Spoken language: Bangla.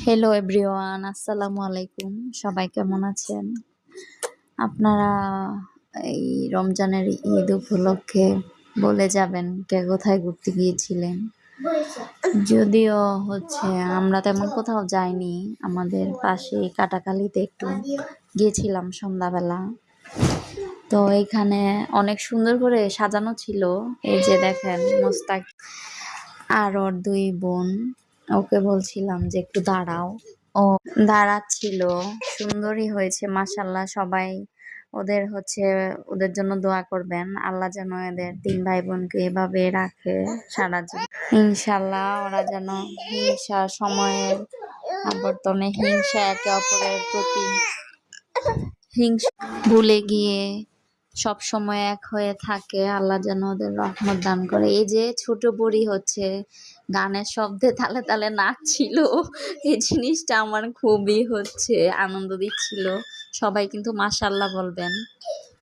হ্যালো এভরিওয়ান, আসসালামু আলাইকুম। সবাই কেমন আছেন? আপনারা এই রমজানের ঈদ উপলক্ষে বলে যাবেন কে কোথায় ঘুরতে গিয়েছিলেন? যদিও আমরা তেমন কোথাও যাইনি। আমাদের পাশেই কাটাখালীতে একটু গিয়েছিলাম সন্ধ্যাবেলা। তো এইখানে অনেক সুন্দর করে সাজানো ছিল। এই যে দেখেন মোস্তাক আর ওর ২ বোন। ওকে বলছিলাম যে একটু দাঁড়াও। ও দাঁড়াচ্ছিল। সুন্দরই হয়েছে মাশাআল্লাহ। সবাই ওদের জন্য দোয়া করবেন। আল্লাহ যেন এদের ৩ ভাই বোনকে এভাবে রাখে সারা জীবন। ইনশাআল্লাহ ওরা যেন সময়ের আবর্তনে একে অপরের প্রতি হিংসা ভুলে গিয়ে সবসময় এক হয়ে থাকে। আল্লাহ যেন ওদের রহমত দান করে। এই যে ছোট বুড়ি গানের শব্দে তালে তালে নাচছিল। এই জিনিসটা আমার খুবই আনন্দ দিচ্ছিল। সবাই কিন্তু মাশাআল্লাহ বলবেন।